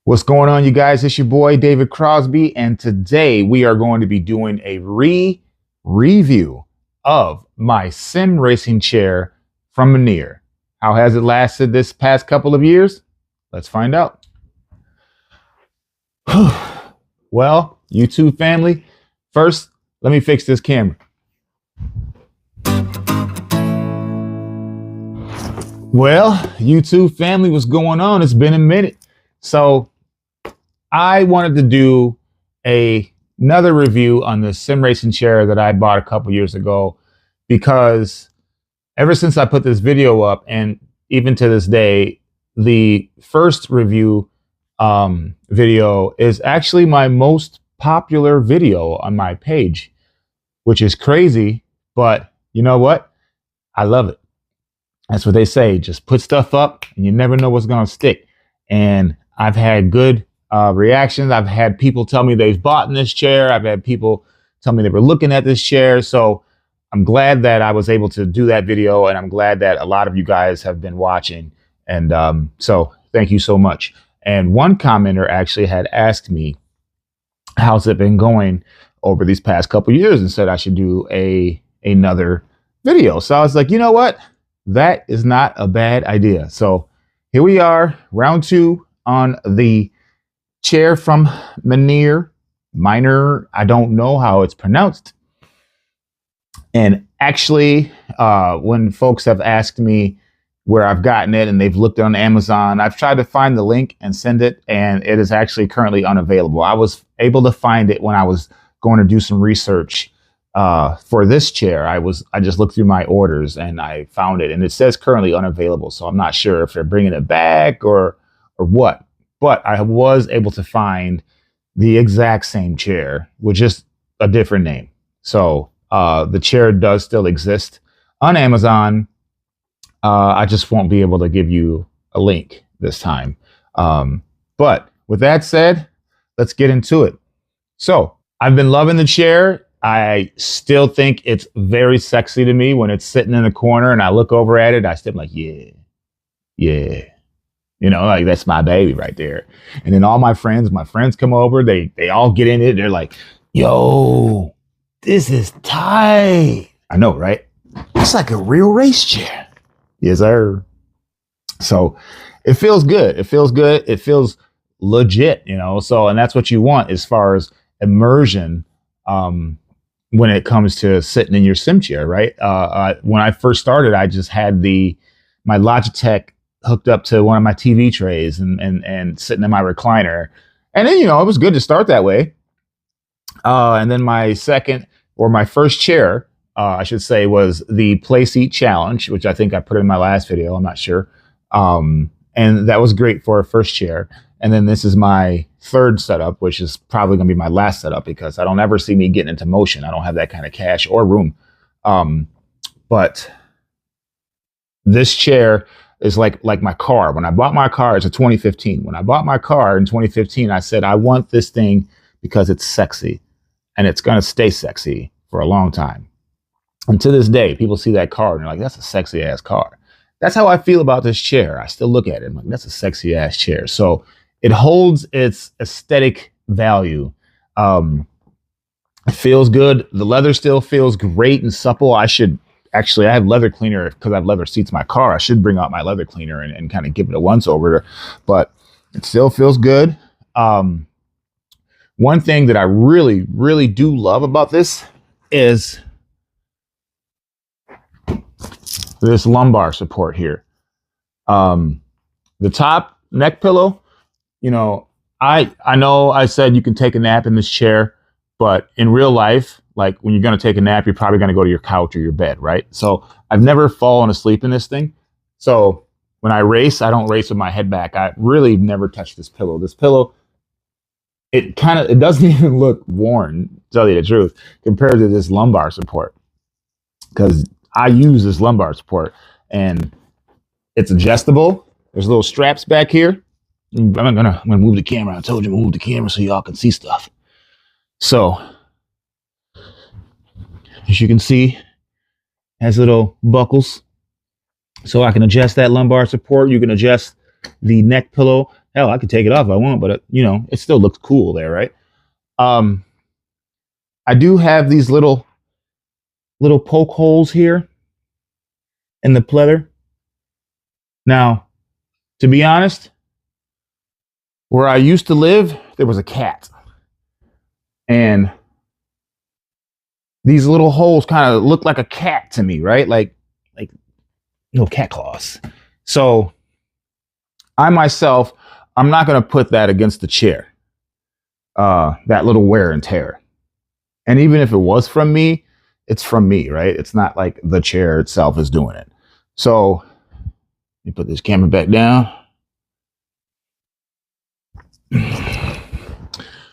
What's going on, you guys? It's your boy David Crosby, and today we are going to be doing a review of my sim racing chair from Meneer. How has it lasted this past couple of years? Let's find out. Well, YouTube family, first, let me fix this camera. Well, YouTube family, what's going on? It's been a minute. So I wanted to do another review on the sim racing chair that I bought a couple years ago, because ever since I put this video up, and even to this day, the first review video is actually my most popular video on my page, which is crazy, but you know what? I love it. That's what they say. Just put stuff up and you never know what's going to stick. And I've had good reactions. I've had people tell me they've bought in this chair. I've had people tell me they were looking at this chair. So I'm glad that I was able to do that video, and I'm glad that a lot of you guys have been watching. And so thank you so much. And one commenter actually had asked me, how's it been going over these past couple years, and said I should do another video. So I was like, you know what? That is not a bad idea. So here we are, round two on the chair from Meneer. I don't know how it's pronounced. And actually, when folks have asked me where I've gotten it and they've looked on Amazon, I've tried to find the link and send it, and it is actually currently unavailable. I was able to find it when I was going to do some research for this chair. I just looked through my orders and I found it, and it says currently unavailable. So I'm not sure if they're bringing it back or what, but I was able to find the exact same chair with just a different name. So the chair does still exist on Amazon. I just won't be able to give you a link this time. But with that said, let's get into it. So I've been loving the chair. I still think it's very sexy to me when it's sitting in the corner and I look over at it. I still like, yeah. You know, like that's my baby right there. And then all my friends come over, they all get in it. They're like, yo, this is tight. I know, right? It's like a real race chair. Yes, sir. So it feels good. It feels good. It feels legit, you know? So, and that's what you want as far as immersion, when it comes to sitting in your sim chair, right? When I first started, I just had my Logitech hooked up to one of my TV trays and sitting in my recliner. And then, you know, it was good to start that way. And then my first chair, I should say, was the Playseat Challenge, which I think I put in my last video. I'm not sure. And that was great for a first chair. And then this is my third setup, which is probably going to be my last setup, because I don't ever see me getting into motion. I don't have that kind of cash or room. But this chair is like my car. When I bought my car, it's a 2015. When I bought my car in 2015, I said, I want this thing because it's sexy, and it's going to stay sexy for a long time. And to this day, people see that car and they're like, that's a sexy ass car. That's how I feel about this chair. I still look at it. I'm like, that's a sexy ass chair. So it holds its aesthetic value. It feels good. The leather still feels great and supple. I have leather cleaner because I have leather seats in my car. I should bring out my leather cleaner and kind of give it a once over, but it still feels good. One thing that I really, really do love about this is this lumbar support here. The top neck pillow, you know, I know I said you can take a nap in this chair, but in real life, like when you're going to take a nap, you're probably going to go to your couch or your bed, right? So I've never fallen asleep in this thing. So when I race, I don't race with my head back. I really never touch this pillow. This pillow, it doesn't even look worn, to tell you the truth, compared to this lumbar support, because I use this lumbar support and it's adjustable. There's little straps back here. I'm gonna move the camera. I told you to move the camera so y'all can see stuff. So as you can see, it has little buckles so I can adjust that lumbar support. You can adjust the neck pillow. Hell, I could take it off if I want, but it still looks cool there, right? Um, I do have these little poke holes here in the pleather. Now, to be honest, where I used to live, there was a cat. And these little holes kind of look like a cat to me, right? Like little cat claws. So I myself, I'm not going to put that against the chair. That little wear and tear. And even if it was from me, it's from me, right? It's not like the chair itself is doing it. So let me put this camera back down.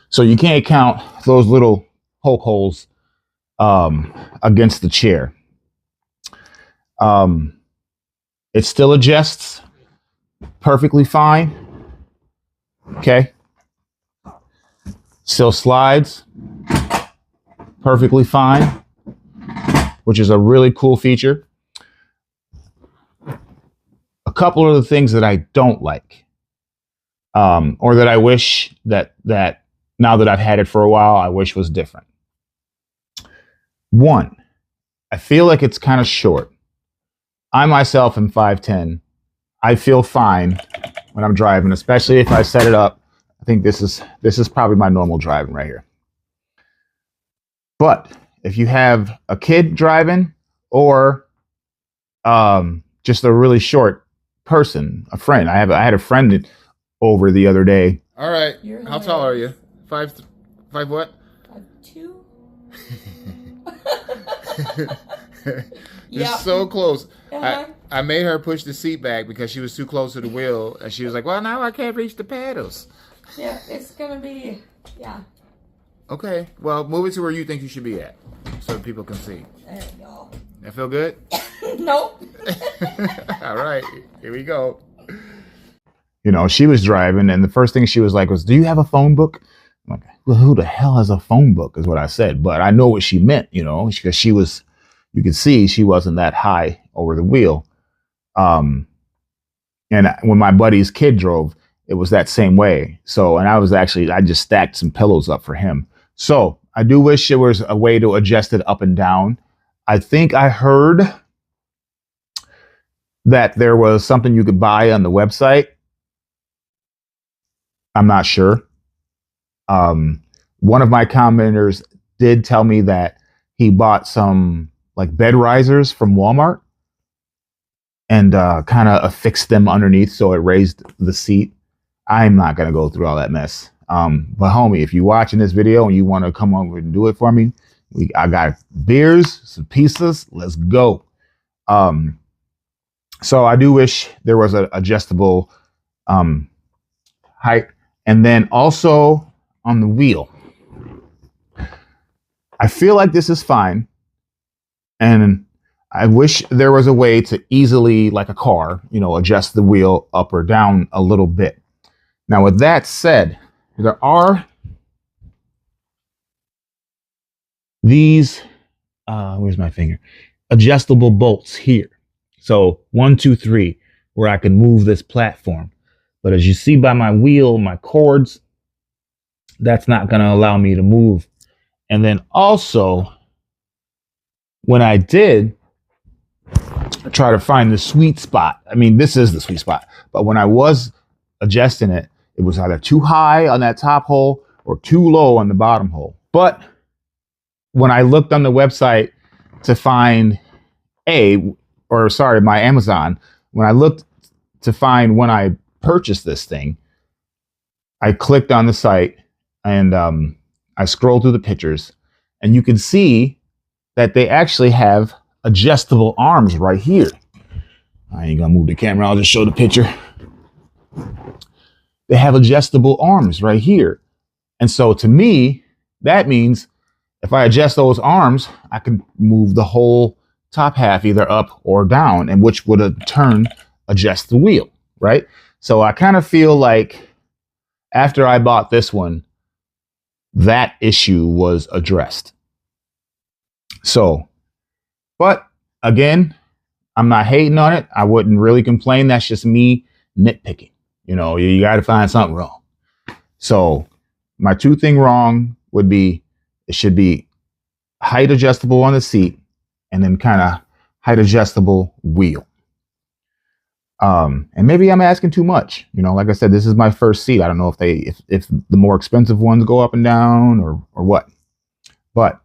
So you can't count those little poke holes against the chair. It still adjusts perfectly fine. Okay. Still slides perfectly fine, which is a really cool feature. A couple of the things that I don't like, or that I wish that now that I've had it for a while, I wish was different. One, I feel like it's kind of short. I myself am 5'10". I feel fine when I'm driving, especially if I set it up. I think this is probably my normal driving right here. But if you have a kid driving or just a really short person, a friend. I had a friend over the other day. All right. How tall are you? Five what? 5'2". You're so close. I made her push the seat back because she was too close to the wheel, and she was like, "Well, now I can't reach the pedals." Yeah, it's gonna be, yeah. Okay. Well, move it to where you think you should be at, so people can see. There you go. That feel good? Nope. All right. Here we go. She was driving, and the first thing she was like was, "Do you have a phone book?" I'm like, "Well, who the hell has a phone book?" is what I said. But I know what she meant, because you could see she wasn't that high over the wheel. And when my buddy's kid drove, it was that same way. So, and I just stacked some pillows up for him. So I do wish there was a way to adjust it up and down. I think I heard that there was something you could buy on the website. I'm not sure. One of my commenters did tell me that he bought some like bed risers from Walmart and kind of affixed them underneath so it raised the seat. I'm not going to go through all that mess. But homie, if you're watching this video and you want to come over and do it for me, I got beers, some pizzas. Let's go. So I do wish there was an adjustable height. And then also on the wheel, I feel like this is fine. And I wish there was a way to easily, like a car, adjust the wheel up or down a little bit. Now, with that said, there are these, where's my finger? Adjustable bolts here. So 1, 2, 3, where I can move this platform. But as you see by my wheel, my cords, that's not going to allow me to move. And then also, when I did try to find the sweet spot, I mean, this is the sweet spot, but when I was adjusting it, it was either too high on that top hole or too low on the bottom hole. But when I looked on the website to find my Amazon, when I looked to find when I purchased this thing, I clicked on the site and I scrolled through the pictures, and you can see that they actually have adjustable arms right here. I ain't gonna move the camera, I'll just show the picture. They have adjustable arms right here. And so to me, that means if I adjust those arms, I can move the whole top half either up or down, and which would in turn adjust the wheel, right? So I kind of feel like after I bought this one, that issue was addressed. So, but again, I'm not hating on it. I wouldn't really complain. That's just me nitpicking, You got to find something wrong. So my 2 thing wrong would be it should be height adjustable on the seat and then kind of height adjustable wheel. And maybe I'm asking too much. Like I said, this is my first seat. I don't know if the more expensive ones go up and down or what. But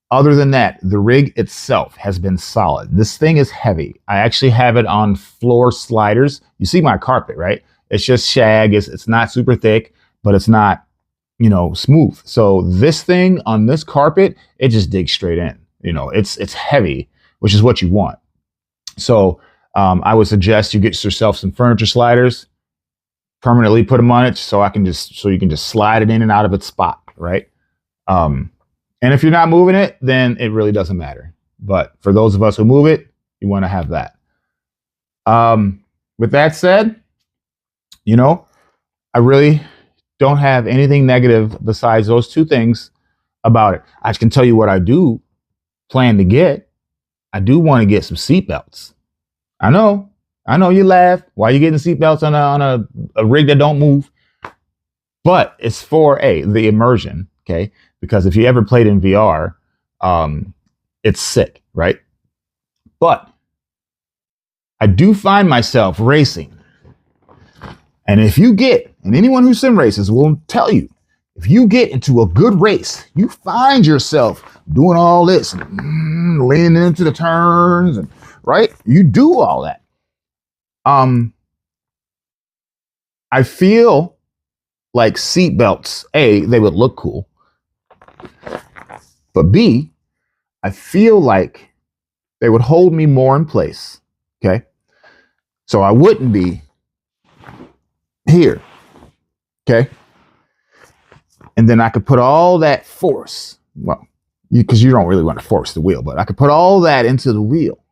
other than that, the rig itself has been solid. This thing is heavy. I actually have it on floor sliders. You see my carpet, right? It's just shag. It's not super thick, but it's not, smooth. So this thing on this carpet, it just digs straight in. It's heavy, which is what you want. So I would suggest you get yourself some furniture sliders, permanently put them on it, so you can just slide it in and out of its spot, right? And if you're not moving it, then it really doesn't matter. But for those of us who move it, you want to have that. With that said, I really don't have anything negative besides those 2 things about it. I can tell you what I do plan to get. I do want to get some seatbelts. I know you laugh. Why are you getting seatbelts on a rig that don't move? But it's for the immersion, okay? Because if you ever played in VR, it's sick, right? But I do find myself racing. And and anyone who sim races will tell you, if you get into a good race, you find yourself doing all this, and leaning into the turns, and right? You do all that. I feel like seatbelts, A, they would look cool. But B, I feel like they would hold me more in place. Okay. So I wouldn't be here. Okay. And then I could put all that force. Well, because you don't really want to force the wheel, but I could put all that into the wheel.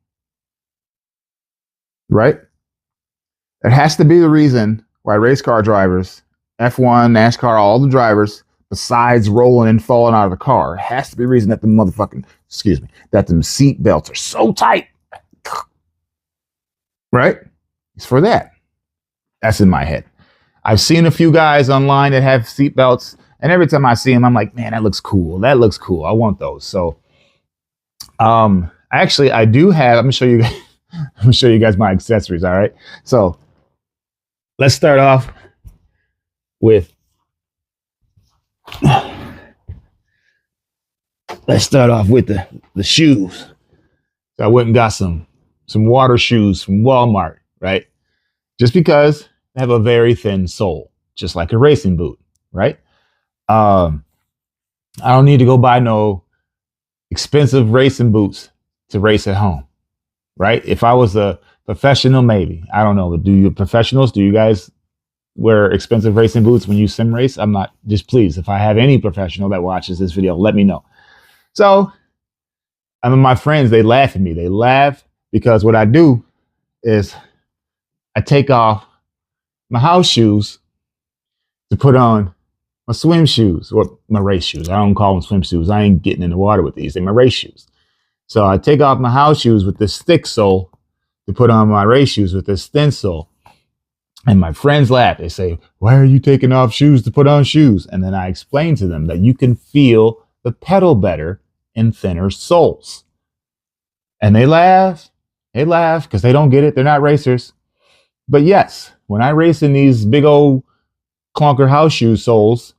Right? It has to be the reason why race car drivers, F1, NASCAR, all the drivers, besides rolling and falling out of the car, it has to be the reason that that them seat belts are so tight. Right? It's for that. That's in my head. I've seen a few guys online that have seat belts, and every time I see them, I'm like, man, that looks cool. That looks cool. I want those. So, actually, I do have. I'm gonna show you. I'm gonna show you guys my accessories. All right. So, let's start off with. Let's start off with the shoes. So I went and got some water shoes from Walmart, right? Just because they have a very thin sole, just like a racing boot, right? I don't need to go buy no expensive racing boots to race at home, right? If I was a professional, maybe. I don't know. Do you guys wear expensive racing boots when you sim race? I'm not. Just please, if I have any professional that watches this video, let me know. So, my friends, they laugh at me. They laugh because what I do is I take off my house shoes to put on my swim shoes or my race shoes. I don't call them swim shoes. I ain't getting in the water with these. They're my race shoes. So I take off my house shoes with this thick sole to put on my race shoes with this thin sole. And my friends laugh. They say, why are you taking off shoes to put on shoes? And then I explain to them that you can feel the pedal better in thinner soles. And they laugh. They laugh because they don't get it. They're not racers. But yes, when I race in these big old clunker house shoe soles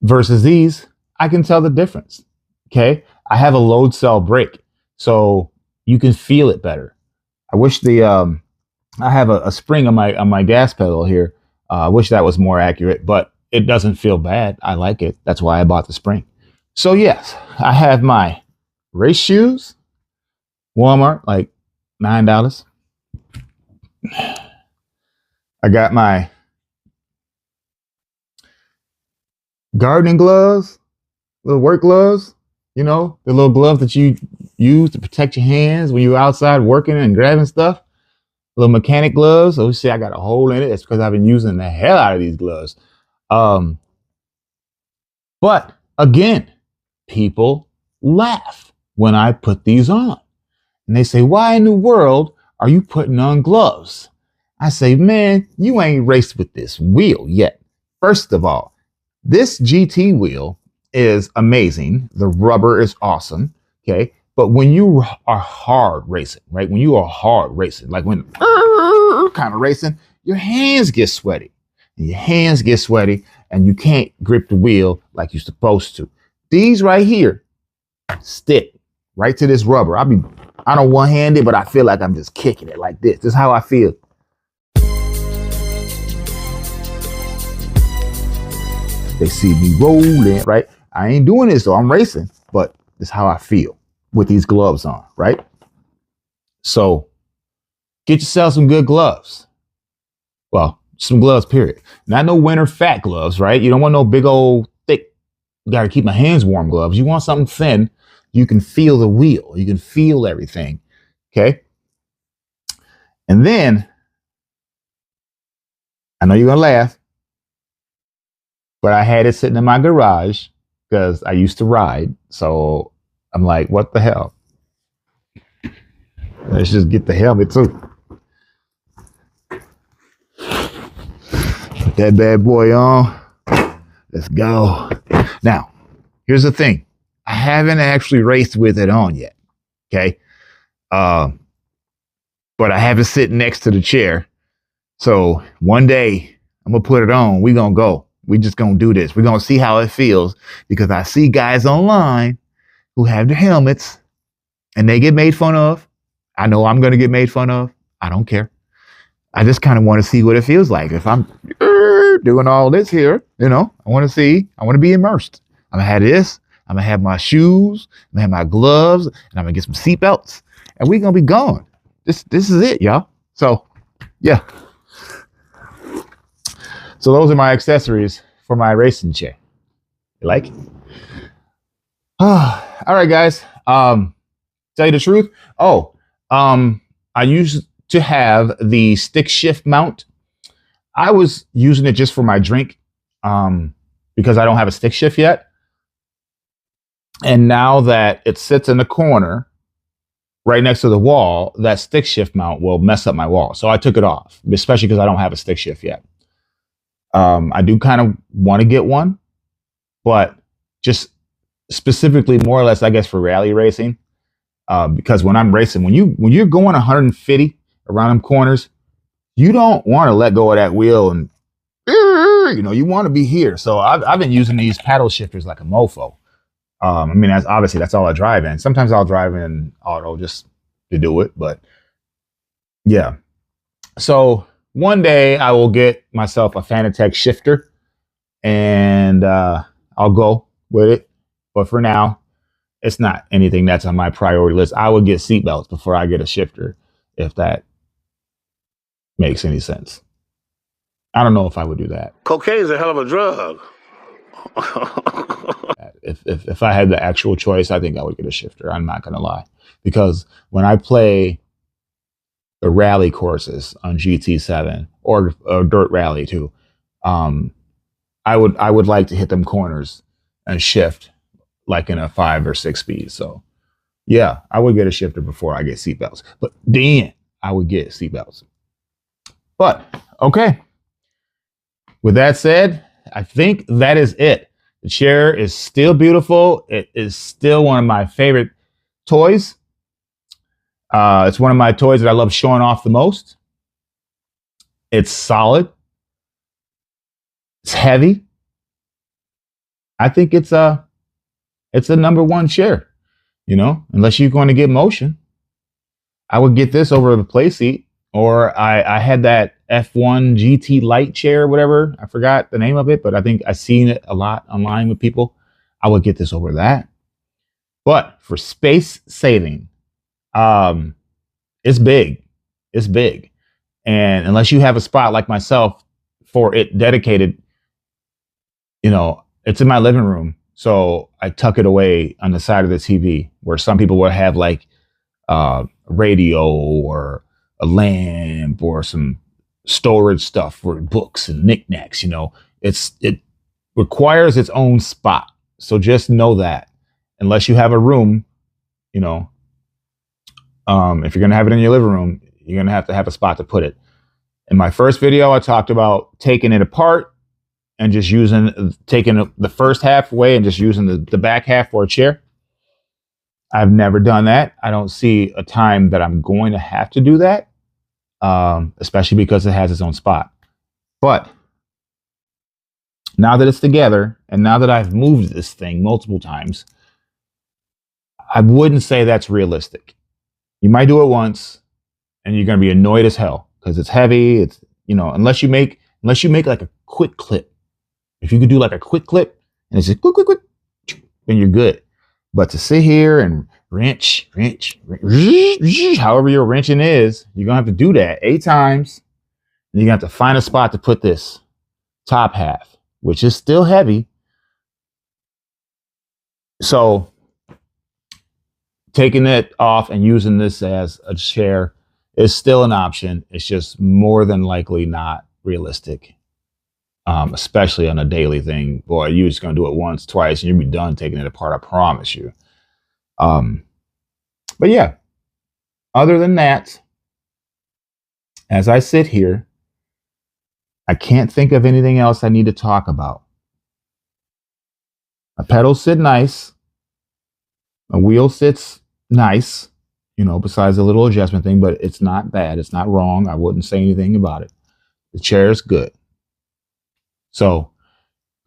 versus these, I can tell the difference. Okay. I have a load cell brake, so you can feel it better. I wish I have a spring on my gas pedal here. I wish that was more accurate, but it doesn't feel bad. I like it. That's why I bought the spring. So yes, I have my race shoes, Walmart, like $9. I got my gardening gloves, little work gloves, the little gloves that you use to protect your hands when you're outside working and grabbing stuff. Little mechanic gloves. Oh, see, I got a hole in it. It's because I've been using the hell out of these gloves. But again, people laugh when I put these on. And they say, why in the world are you putting on gloves? I say, man, you ain't raced with this wheel yet. First of all, this GT wheel is amazing. The rubber is awesome. Okay. But when you are hard racing, right? When you are hard racing, like when kind of racing, your hands get sweaty. And your hands get sweaty and you can't grip the wheel like you're supposed to. These right here stick right to this rubber. I don't one-handed, but I feel like I'm just kicking it like this. This is how I feel. They see me rolling, right? I ain't doing this though. I'm racing, but this is how I feel with these gloves on, right? So get yourself some good gloves. Well, some gloves, period. Not no winter fat gloves, right? You don't want no big old thick, got to keep my hands warm gloves. You want something thin. You can feel the wheel. You can feel everything. Okay. And then I know you're going to laugh, but I had it sitting in my garage because I used to ride. So I'm like, what the hell? Let's just get the helmet too. Put that bad boy on. Let's go. Now, here's the thing. I haven't actually raced with it on yet. Okay. But I have it sitting next to the chair. So one day I'm going to put it on. We're going to go. We just going to do this. We're going to see how it feels because I see guys online who have their helmets and they get made fun of. I know I'm going to get made fun of. I don't care. I just kind of want to see what it feels like. If I'm doing all this here, I want to see, I want to be immersed. I'm going to have this. I'm going to have my shoes. I'm going to have my gloves and I'm going to get some seatbelts and we're going to be gone. This is it, y'all. So, yeah. So those are my accessories for my racing chair. You like it? All right, guys. Tell you the truth. I used to have the stick shift mount. I was using it just for my drink because I don't have a stick shift yet. And now that it sits in the corner right next to the wall, that stick shift mount will mess up my wall. So I took it off, especially because I don't have a stick shift yet. I do kind of want to get one, but just specifically more or less, I guess, for rally racing. Because when I'm racing, when you're going 150 around them corners, you don't want to let go of that wheel and you want to be here. So I've been using these paddle shifters like a mofo. That's all I drive in. Sometimes I'll drive in auto just to do it, but yeah. So one day I will get myself a Fanatec shifter and I'll go with it. But for now, it's not anything that's on my priority list. I would get seatbelts before I get a shifter, if that makes any sense. I don't know if I would do that. Cocaine is a hell of a drug. If I had the actual choice, I think I would get a shifter. I'm not going to lie. Because when I play the rally courses on GT7 or Dirt Rally too, I would like to hit them corners and shift like in a 5 or 6 speed. So yeah, I would get a shifter before I get seatbelts. But then I would get seatbelts. But okay. With that said, I think that is it. The chair is still beautiful. It is still one of my favorite toys. It's one of my toys that I love showing off the most. It's solid. It's heavy. I think it's a number one chair, unless you're going to get motion. I would get this over the play seat, or I had that F1 GT light chair, whatever. I forgot the name of it, but I think I've seen it a lot online with people. I would get this over that. But for space saving, it's big. It's big. And unless you have a spot like myself for it dedicated, it's in my living room. So I tuck it away on the side of the TV, where some people will have like a radio or a lamp or some storage stuff for books and knickknacks. It requires its own spot. So just know that unless you have a room, if you're going to have it in your living room, you're going to have a spot to put it. In my first video, I talked about taking it apart and just taking the first half away and just using the back half for a chair. I've never done that. I don't see a time that I'm going to have to do that, especially because it has its own spot. But now that it's together and now that I've moved this thing multiple times, I wouldn't say that's realistic. You might do it once and you're going to be annoyed as hell because it's heavy. It's, unless you make like a quick clip. If you could do like a quick clip and it's just quick, then you're good. But to sit here and wrench, however your wrenching is, you're going to have to do that 8 times. And you're going to have to find a spot to put this top half, which is still heavy. So taking it off and using this as a chair is still an option. It's just more than likely not realistic, especially on a daily thing. Boy, you're just going to do it once, twice, and you'll be done taking it apart. I promise you. But yeah, other than that, as I sit here, I can't think of anything else I need to talk about. My pedals sit nice. My wheel sits nice, besides a little adjustment thing, but it's not bad. It's not wrong. I wouldn't say anything about it. The chair is good. So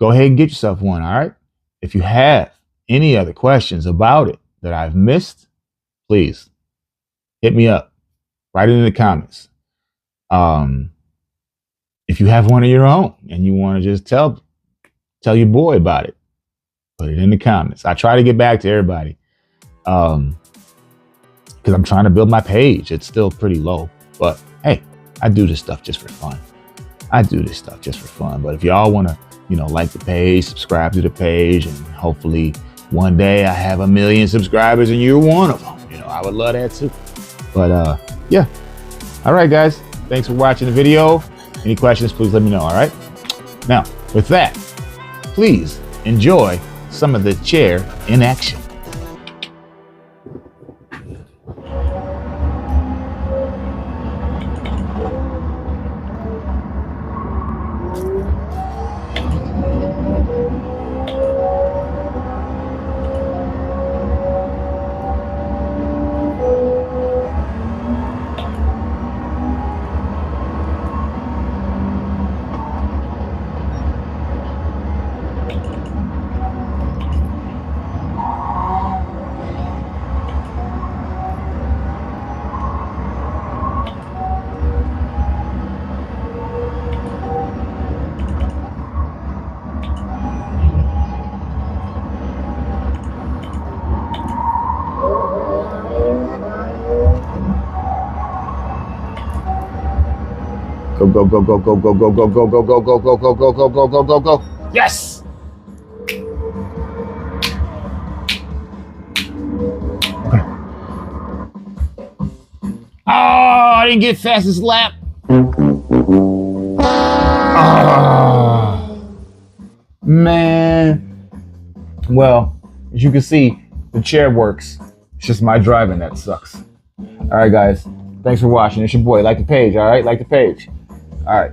go ahead and get yourself one, all right? If you have any other questions about it that I've missed, please hit me up. Write it in the comments. If you have one of your own and you want to just tell your boy about it, put it in the comments. I try to get back to everybody because I'm trying to build my page. It's still pretty low, but hey, I do this stuff just for fun. But if y'all want to, like the page, subscribe to the page, and hopefully one day I have 1 million subscribers and you're one of them. I would love that too. But yeah. All right, guys. Thanks for watching the video. Any questions, please let me know, all right? Now, with that, please enjoy some of the chair in action. Go, go, go, go, go, go, go, go, go, go, go, go, go, go, go, go, go, go, go. Yes! Okay. Oh, I didn't get fastest lap. Oh, man. Well, as you can see, the chair works. It's just my driving that sucks. All right, guys. Thanks for watching. It's your boy. Like the page, all right? Like the page. All right.